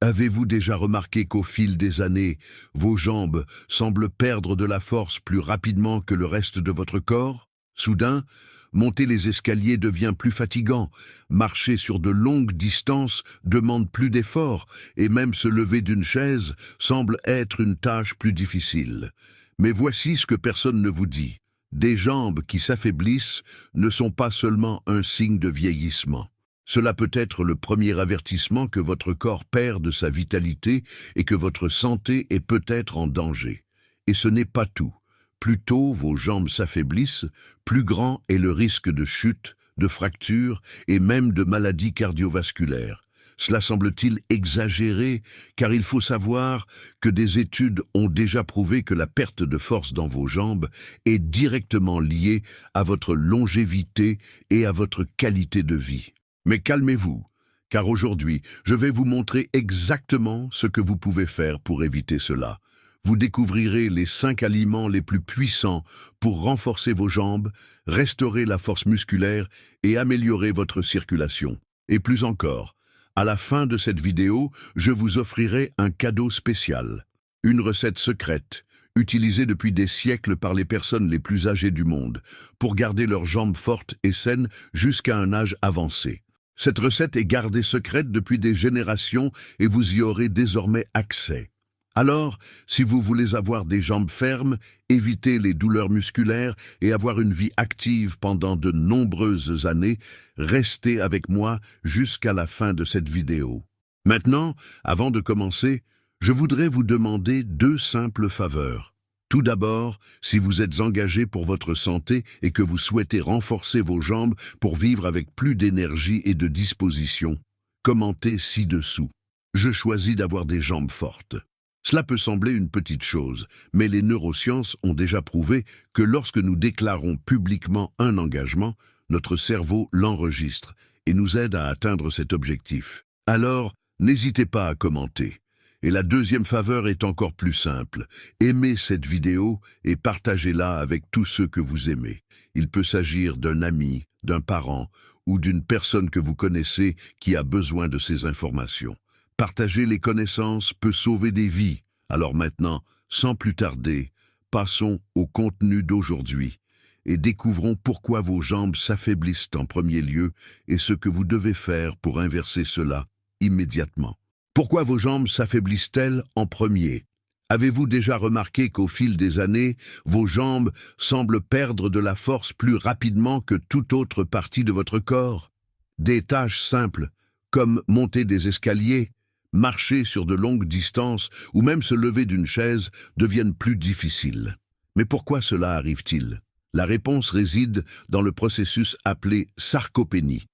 Avez-vous déjà remarqué qu'au fil des années, vos jambes semblent perdre de la force plus rapidement que le reste de votre corps? Soudain, monter les escaliers devient plus fatigant, marcher sur de longues distances demande plus d'efforts, et même se lever d'une chaise semble être une tâche plus difficile. Mais voici ce que personne ne vous dit. Des jambes qui s'affaiblissent ne sont pas seulement un signe de vieillissement. Cela peut être le premier avertissement que votre corps perd de sa vitalité et que votre santé est peut-être en danger. Et ce n'est pas tout. Plus tôt vos jambes s'affaiblissent, plus grand est le risque de chute, de fracture et même de maladies cardiovasculaires. Cela semble-t-il exagéré, car il faut savoir que des études ont déjà prouvé que la perte de force dans vos jambes est directement liée à votre longévité et à votre qualité de vie. Mais calmez-vous, car aujourd'hui, je vais vous montrer exactement ce que vous pouvez faire pour éviter cela. Vous découvrirez les 5 aliments les plus puissants pour renforcer vos jambes, restaurer la force musculaire et améliorer votre circulation. Et plus encore, à la fin de cette vidéo, je vous offrirai un cadeau spécial. Une recette secrète, utilisée depuis des siècles par les personnes les plus âgées du monde, pour garder leurs jambes fortes et saines jusqu'à un âge avancé. Cette recette est gardée secrète depuis des générations et vous y aurez désormais accès. Alors, si vous voulez avoir des jambes fermes, éviter les douleurs musculaires et avoir une vie active pendant de nombreuses années, restez avec moi jusqu'à la fin de cette vidéo. Maintenant, avant de commencer, je voudrais vous demander 2 simples faveurs. Tout d'abord, si vous êtes engagé pour votre santé et que vous souhaitez renforcer vos jambes pour vivre avec plus d'énergie et de disposition, commentez ci-dessous. Je choisis d'avoir des jambes fortes. Cela peut sembler une petite chose, mais les neurosciences ont déjà prouvé que lorsque nous déclarons publiquement un engagement, notre cerveau l'enregistre et nous aide à atteindre cet objectif. Alors, n'hésitez pas à commenter. Et la deuxième faveur est encore plus simple. Aimez cette vidéo et partagez-la avec tous ceux que vous aimez. Il peut s'agir d'un ami, d'un parent ou d'une personne que vous connaissez qui a besoin de ces informations. Partager les connaissances peut sauver des vies. Alors maintenant, sans plus tarder, passons au contenu d'aujourd'hui et découvrons pourquoi vos jambes s'affaiblissent en premier lieu et ce que vous devez faire pour inverser cela immédiatement. Pourquoi vos jambes s'affaiblissent-elles en premier? Avez-vous déjà remarqué qu'au fil des années, vos jambes semblent perdre de la force plus rapidement que toute autre partie de votre corps? Des tâches simples, comme monter des escaliers, marcher sur de longues distances ou même se lever d'une chaise, deviennent plus difficiles. Mais pourquoi cela arrive-t-il? La réponse réside dans le processus appelé sarcopénie,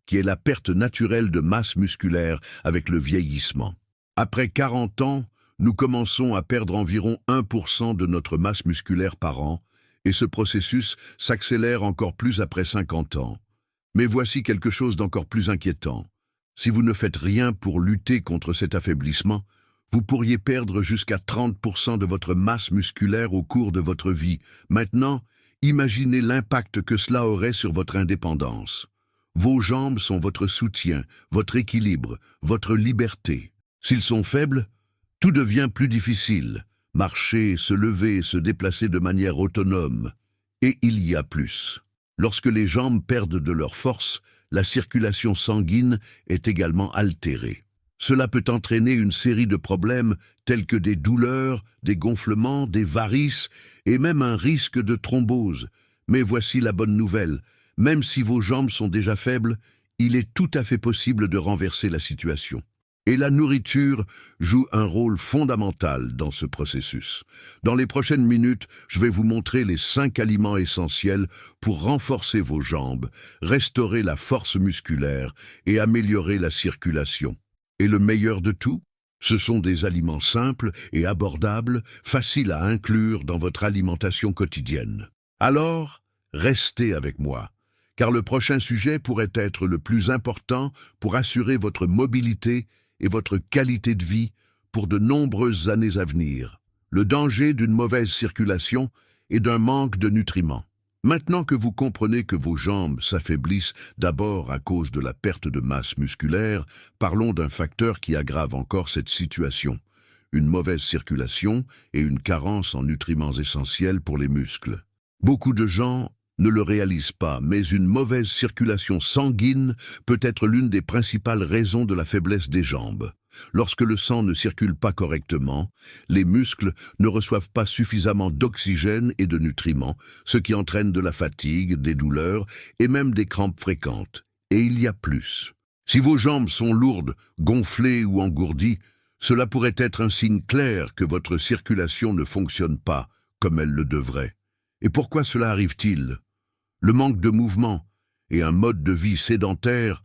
qui est la perte naturelle de masse musculaire avec le vieillissement. Après 40 ans, nous commençons à perdre environ 1% de notre masse musculaire par an, et ce processus s'accélère encore plus après 50 ans. Mais voici quelque chose d'encore plus inquiétant. Si vous ne faites rien pour lutter contre cet affaiblissement, vous pourriez perdre jusqu'à 30% de votre masse musculaire au cours de votre vie. Maintenant, imaginez l'impact que cela aurait sur votre indépendance. Vos jambes sont votre soutien, votre équilibre, votre liberté. S'ils sont faibles, tout devient plus difficile. Marcher, se lever, se déplacer de manière autonome. Et il y a plus. Lorsque les jambes perdent de leur force, la circulation sanguine est également altérée. Cela peut entraîner une série de problèmes tels que des douleurs, des gonflements, des varices et même un risque de thrombose. Mais voici la bonne nouvelle. Même si vos jambes sont déjà faibles, il est tout à fait possible de renverser la situation. Et la nourriture joue un rôle fondamental dans ce processus. Dans les prochaines minutes, je vais vous montrer les 5 aliments essentiels pour renforcer vos jambes, restaurer la force musculaire et améliorer la circulation. Et le meilleur de tout, ce sont des aliments simples et abordables, faciles à inclure dans votre alimentation quotidienne. Alors, restez avec moi, car le prochain sujet pourrait être le plus important pour assurer votre mobilité et votre qualité de vie pour de nombreuses années à venir. Le danger d'une mauvaise circulation et d'un manque de nutriments. Maintenant que vous comprenez que vos jambes s'affaiblissent d'abord à cause de la perte de masse musculaire, parlons d'un facteur qui aggrave encore cette situation. Une mauvaise circulation et une carence en nutriments essentiels pour les muscles. Beaucoup de gens ne le réalisent pas, mais une mauvaise circulation sanguine peut être l'une des principales raisons de la faiblesse des jambes. Lorsque le sang ne circule pas correctement, les muscles ne reçoivent pas suffisamment d'oxygène et de nutriments, ce qui entraîne de la fatigue, des douleurs et même des crampes fréquentes. Et il y a plus. Si vos jambes sont lourdes, gonflées ou engourdies, cela pourrait être un signe clair que votre circulation ne fonctionne pas comme elle le devrait. Et pourquoi cela arrive-t-il? Le manque de mouvement et un mode de vie sédentaire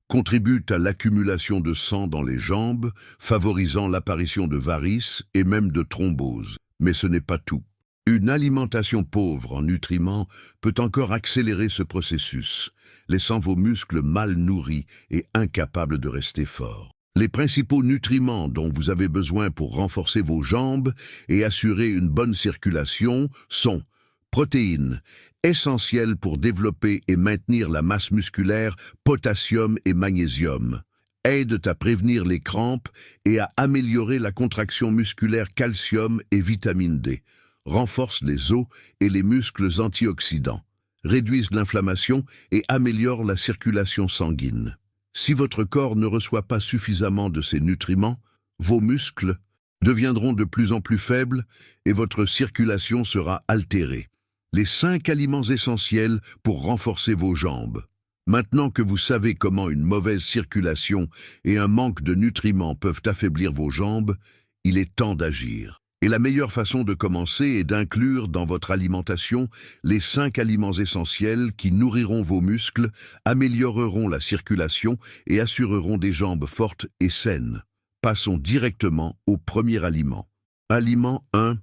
contribuent à l'accumulation de sang dans les jambes, favorisant l'apparition de varices et même de thromboses. Mais ce n'est pas tout. Une alimentation pauvre en nutriments peut encore accélérer ce processus, laissant vos muscles mal nourris et incapables de rester forts. Les principaux nutriments dont vous avez besoin pour renforcer vos jambes et assurer une bonne circulation sont protéines, essentielles pour développer et maintenir la masse musculaire, potassium et magnésium, aident à prévenir les crampes et à améliorer la contraction musculaire, calcium et vitamine D, renforcent les os et les muscles antioxydants, réduisent l'inflammation et améliorent la circulation sanguine. Si votre corps ne reçoit pas suffisamment de ces nutriments, vos muscles deviendront de plus en plus faibles et votre circulation sera altérée. Les 5 aliments essentiels pour renforcer vos jambes. Maintenant que vous savez comment une mauvaise circulation et un manque de nutriments peuvent affaiblir vos jambes, il est temps d'agir. Et la meilleure façon de commencer est d'inclure dans votre alimentation les 5 aliments essentiels qui nourriront vos muscles, amélioreront la circulation et assureront des jambes fortes et saines. Passons directement au premier aliment. Aliment 1.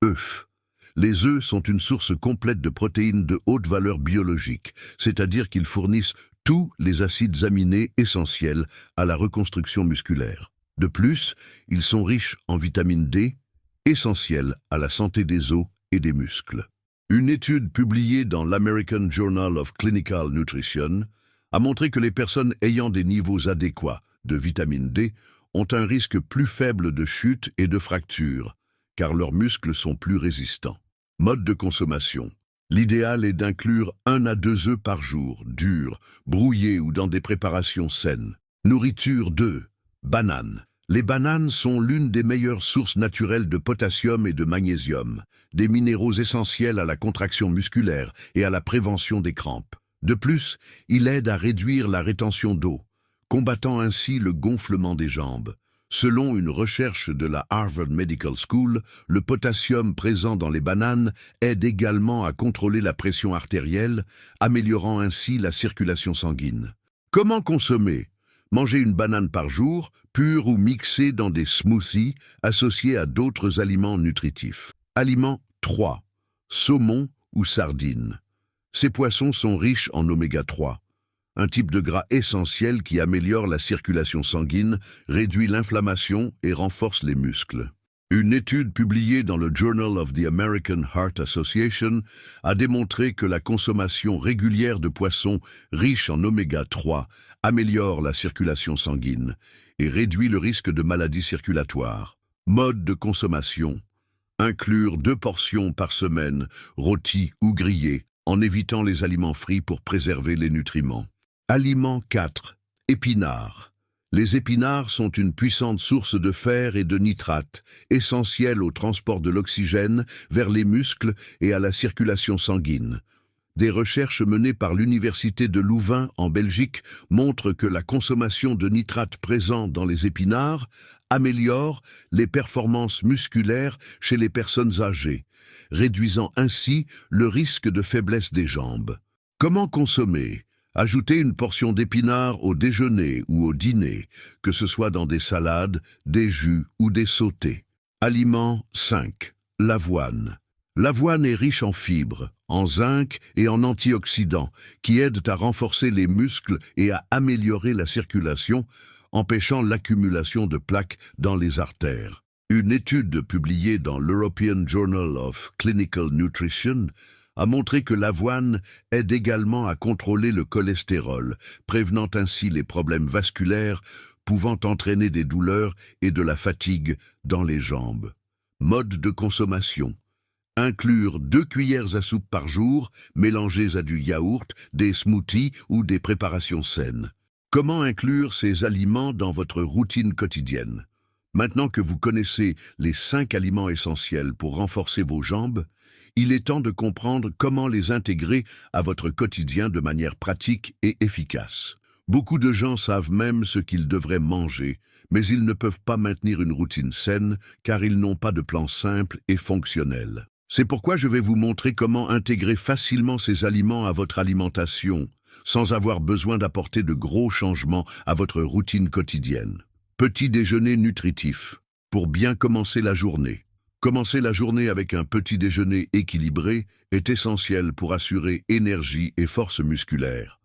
œufs. Les œufs sont une source complète de protéines de haute valeur biologique, c'est-à-dire qu'ils fournissent tous les acides aminés essentiels à la reconstruction musculaire. De plus, ils sont riches en vitamine D, essentielle à la santé des os et des muscles. Une étude publiée dans l'American Journal of Clinical Nutrition a montré que les personnes ayant des niveaux adéquats de vitamine D ont un risque plus faible de chute et de fracture, car leurs muscles sont plus résistants. Mode de consommation. L'idéal est d'inclure 1 à 2 œufs par jour, durs, brouillés ou dans des préparations saines. Nourriture 2. Bananes. Les bananes sont l'une des meilleures sources naturelles de potassium et de magnésium, des minéraux essentiels à la contraction musculaire et à la prévention des crampes. De plus, il aide à réduire la rétention d'eau, combattant ainsi le gonflement des jambes. Selon une recherche de la Harvard Medical School, le potassium présent dans les bananes aide également à contrôler la pression artérielle, améliorant ainsi la circulation sanguine. Comment consommer? Mangez une banane par jour, pure ou mixée dans des smoothies associés à d'autres aliments nutritifs. Aliment 3. Saumon ou sardines. Ces poissons sont riches en oméga 3. Un type de gras essentiel qui améliore la circulation sanguine, réduit l'inflammation et renforce les muscles. Une étude publiée dans le Journal of the American Heart Association a démontré que la consommation régulière de poissons riches en oméga 3 améliore la circulation sanguine et réduit le risque de maladies circulatoires. Mode de consommation. Inclure 2 portions par semaine, rôties ou grillées, en évitant les aliments frits pour préserver les nutriments. Aliment 4. Épinards. Les épinards sont une puissante source de fer et de nitrate, essentielle au transport de l'oxygène vers les muscles et à la circulation sanguine. Des recherches menées par l'Université de Louvain en Belgique montrent que la consommation de nitrate présent dans les épinards améliore les performances musculaires chez les personnes âgées, réduisant ainsi le risque de faiblesse des jambes. Comment consommer? Ajoutez une portion d'épinards au déjeuner ou au dîner, que ce soit dans des salades, des jus ou des sautés. Aliment 5. L'avoine. L'avoine est riche en fibres, en zinc et en antioxydants, qui aident à renforcer les muscles et à améliorer la circulation, empêchant l'accumulation de plaques dans les artères. Une étude publiée dans l'European Journal of Clinical Nutrition a montré que l'avoine aide également à contrôler le cholestérol, prévenant ainsi les problèmes vasculaires pouvant entraîner des douleurs et de la fatigue dans les jambes. Mode de consommation. Inclure 2 cuillères à soupe par jour, mélangées à du yaourt, des smoothies ou des préparations saines. Comment inclure ces aliments dans votre routine quotidienne? Maintenant que vous connaissez les 5 aliments essentiels pour renforcer vos jambes, il est temps de comprendre comment les intégrer à votre quotidien de manière pratique et efficace. Beaucoup de gens savent même ce qu'ils devraient manger, mais ils ne peuvent pas maintenir une routine saine car ils n'ont pas de plan simple et fonctionnel. C'est pourquoi je vais vous montrer comment intégrer facilement ces aliments à votre alimentation, sans avoir besoin d'apporter de gros changements à votre routine quotidienne. Petit déjeuner nutritif. Pour bien commencer la journée. Commencer la journée avec un petit déjeuner équilibré est essentiel pour assurer énergie et force musculaire.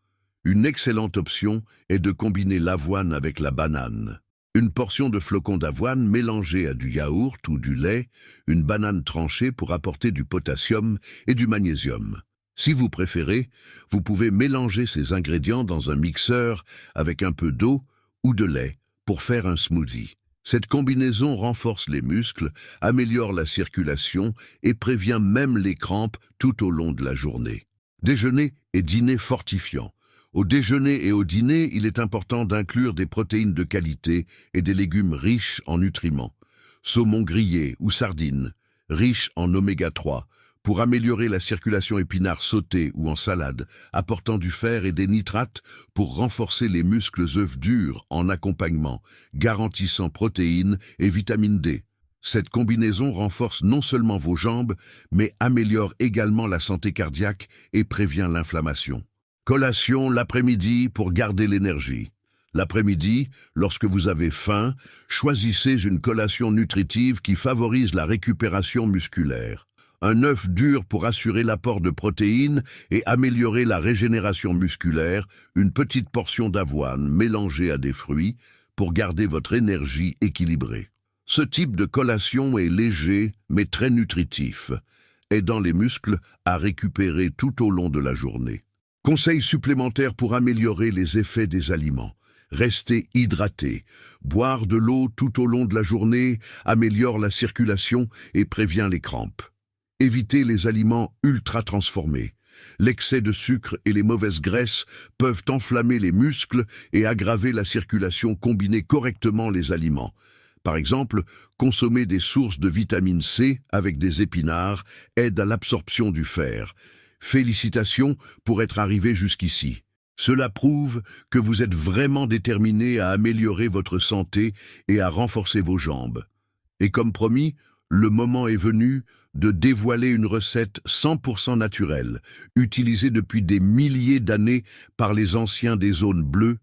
Une excellente option est de combiner l'avoine avec la banane. Une portion de flocons d'avoine mélangée à du yaourt ou du lait, une banane tranchée pour apporter du potassium et du magnésium. Si vous préférez, vous pouvez mélanger ces ingrédients dans un mixeur avec un peu d'eau ou de lait pour faire un smoothie. Cette combinaison renforce les muscles, améliore la circulation et prévient même les crampes tout au long de la journée. Déjeuner et dîner fortifiant. Au déjeuner et au dîner, il est important d'inclure des protéines de qualité et des légumes riches en nutriments. Saumon grillé ou sardines, riches en oméga 3, pour améliorer la circulation épinards sautés ou en salade, apportant du fer et des nitrates pour renforcer les muscles œufs durs en accompagnement, garantissant protéines et vitamine D. Cette combinaison renforce non seulement vos jambes, mais améliore également la santé cardiaque et prévient l'inflammation. Collation l'après-midi pour garder l'énergie. L'après-midi, lorsque vous avez faim, choisissez une collation nutritive qui favorise la récupération musculaire. Un œuf dur pour assurer l'apport de protéines et améliorer la régénération musculaire, une petite portion d'avoine mélangée à des fruits pour garder votre énergie équilibrée. Ce type de collation est léger mais très nutritif, aidant les muscles à récupérer tout au long de la journée. Conseils supplémentaires pour améliorer les effets des aliments. Restez hydraté. Boire de l'eau tout au long de la journée améliore la circulation et prévient les crampes. Évitez les aliments ultra transformés. L'excès de sucre et les mauvaises graisses peuvent enflammer les muscles et aggraver la circulation. Combinez correctement les aliments. Par exemple, consommer des sources de vitamine C avec des épinards aide à l'absorption du fer. Félicitations pour être arrivé jusqu'ici. Cela prouve que vous êtes vraiment déterminé à améliorer votre santé et à renforcer vos jambes. Et comme promis, le moment est venu de dévoiler une recette 100% naturelle, utilisée depuis des milliers d'années par les anciens des zones bleues,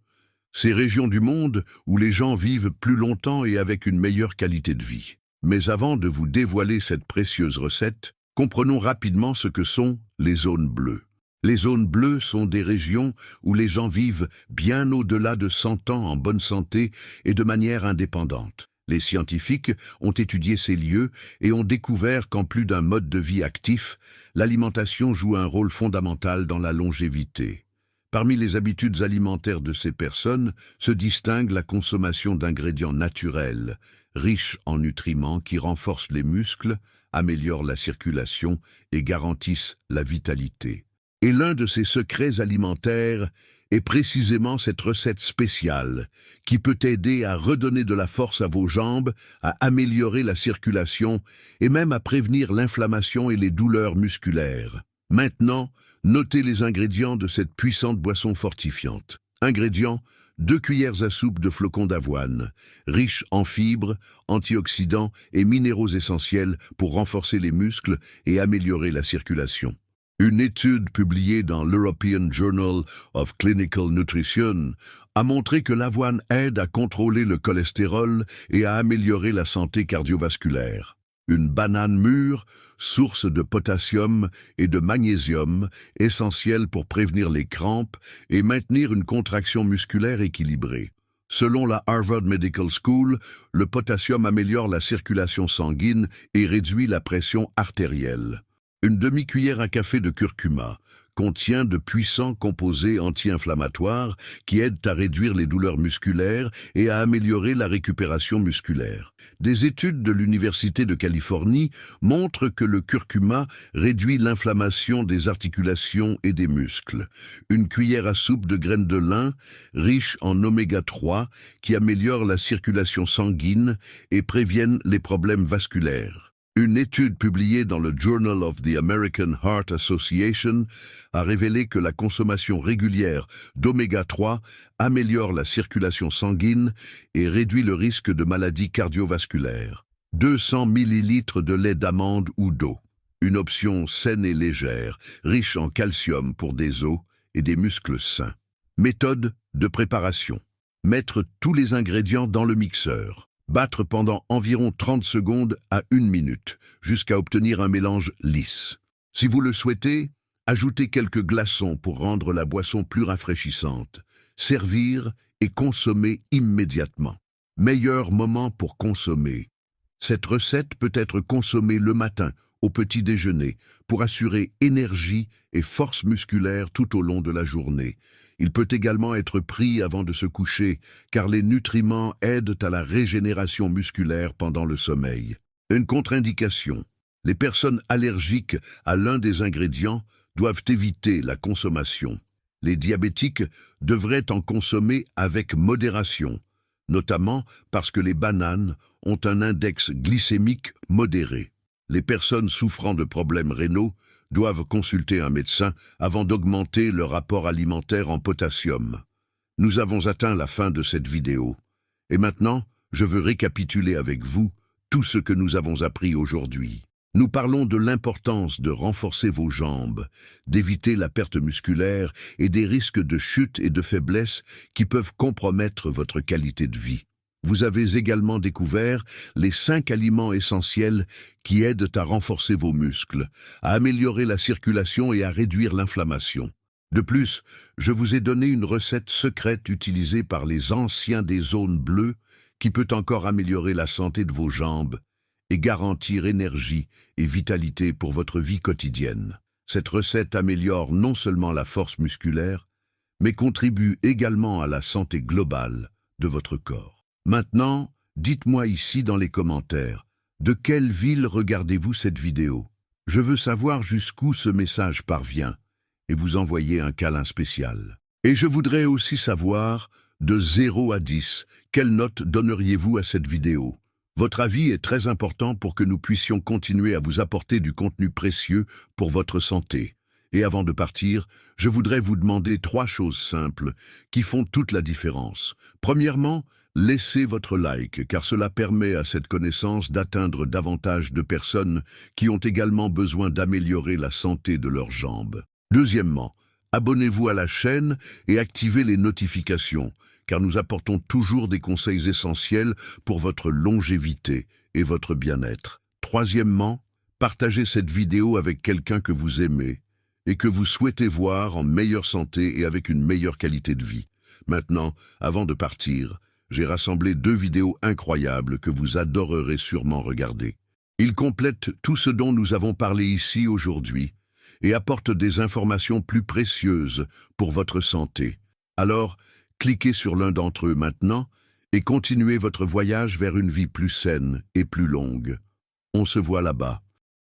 ces régions du monde où les gens vivent plus longtemps et avec une meilleure qualité de vie. Mais avant de vous dévoiler cette précieuse recette, comprenons rapidement ce que sont les zones bleues. Les zones bleues sont des régions où les gens vivent bien au-delà de 100 ans en bonne santé et de manière indépendante. Les scientifiques ont étudié ces lieux et ont découvert qu'en plus d'un mode de vie actif, l'alimentation joue un rôle fondamental dans la longévité. Parmi les habitudes alimentaires de ces personnes se distingue la consommation d'ingrédients naturels, riches en nutriments qui renforcent les muscles, améliorent la circulation et garantissent la vitalité. Et l'un de ces secrets alimentaires est précisément cette recette spéciale qui peut aider à redonner de la force à vos jambes, à améliorer la circulation et même à prévenir l'inflammation et les douleurs musculaires. Maintenant, notez les ingrédients de cette puissante boisson fortifiante. Ingrédients: 2 cuillères à soupe de flocons d'avoine, riches en fibres, antioxydants et minéraux essentiels pour renforcer les muscles et améliorer la circulation. Une étude publiée dans l'European Journal of Clinical Nutrition a montré que l'avoine aide à contrôler le cholestérol et à améliorer la santé cardiovasculaire. Une banane mûre, source de potassium et de magnésium, essentielle pour prévenir les crampes et maintenir une contraction musculaire équilibrée. Selon la Harvard Medical School, le potassium améliore la circulation sanguine et réduit la pression artérielle. Une demi-cuillère à café de curcuma contient de puissants composés anti-inflammatoires qui aident à réduire les douleurs musculaires et à améliorer la récupération musculaire. Des études de l'Université de Californie montrent que le curcuma réduit l'inflammation des articulations et des muscles. Une cuillère à soupe de graines de lin, riche en oméga 3, qui améliore la circulation sanguine et préviennent les problèmes vasculaires. Une étude publiée dans le Journal of the American Heart Association a révélé que la consommation régulière d'oméga 3 améliore la circulation sanguine et réduit le risque de maladies cardiovasculaires. 200 ml de lait d'amande ou d'eau. Une option saine et légère, riche en calcium pour des os et des muscles sains. Méthode de préparation. Mettre tous les ingrédients dans le mixeur. Battre pendant environ 30 secondes à 1 minute, jusqu'à obtenir un mélange lisse. Si vous le souhaitez, ajoutez quelques glaçons pour rendre la boisson plus rafraîchissante. Servir et consommer immédiatement. Meilleur moment pour consommer. Cette recette peut être consommée le matin, au petit déjeuner, pour assurer énergie et force musculaire tout au long de la journée. Il peut également être pris avant de se coucher, car les nutriments aident à la régénération musculaire pendant le sommeil. Une contre-indication. Les personnes allergiques à l'un des ingrédients doivent éviter la consommation. Les diabétiques devraient en consommer avec modération, notamment parce que les bananes ont un index glycémique modéré. Les personnes souffrant de problèmes rénaux doivent consulter un médecin avant d'augmenter leur apport alimentaire en potassium. Nous avons atteint la fin de cette vidéo. Et maintenant, je veux récapituler avec vous tout ce que nous avons appris aujourd'hui. Nous parlons de l'importance de renforcer vos jambes, d'éviter la perte musculaire et des risques de chute et de faiblesse qui peuvent compromettre votre qualité de vie. Vous avez également découvert les 5 aliments essentiels qui aident à renforcer vos muscles, à améliorer la circulation et à réduire l'inflammation. De plus, je vous ai donné une recette secrète utilisée par les anciens des zones bleues qui peut encore améliorer la santé de vos jambes et garantir énergie et vitalité pour votre vie quotidienne. Cette recette améliore non seulement la force musculaire, mais contribue également à la santé globale de votre corps. Maintenant, dites-moi ici dans les commentaires, de quelle ville regardez-vous cette vidéo? Je veux savoir jusqu'où ce message parvient et vous envoyer un câlin spécial. Et je voudrais aussi savoir, de 0 à 10, quelle note donneriez-vous à cette vidéo? Votre avis est très important pour que nous puissions continuer à vous apporter du contenu précieux pour votre santé. Et avant de partir, je voudrais vous demander 3 choses simples qui font toute la différence. Premièrement, laissez votre like, car cela permet à cette connaissance d'atteindre davantage de personnes qui ont également besoin d'améliorer la santé de leurs jambes. Deuxièmement, abonnez-vous à la chaîne et activez les notifications, car nous apportons toujours des conseils essentiels pour votre longévité et votre bien-être. Troisièmement, partagez cette vidéo avec quelqu'un que vous aimez et que vous souhaitez voir en meilleure santé et avec une meilleure qualité de vie. Maintenant, avant de partir, j'ai rassemblé 2 vidéos incroyables que vous adorerez sûrement regarder. Ils complètent tout ce dont nous avons parlé ici aujourd'hui et apportent des informations plus précieuses pour votre santé. Alors, cliquez sur l'un d'entre eux maintenant et continuez votre voyage vers une vie plus saine et plus longue. On se voit là-bas.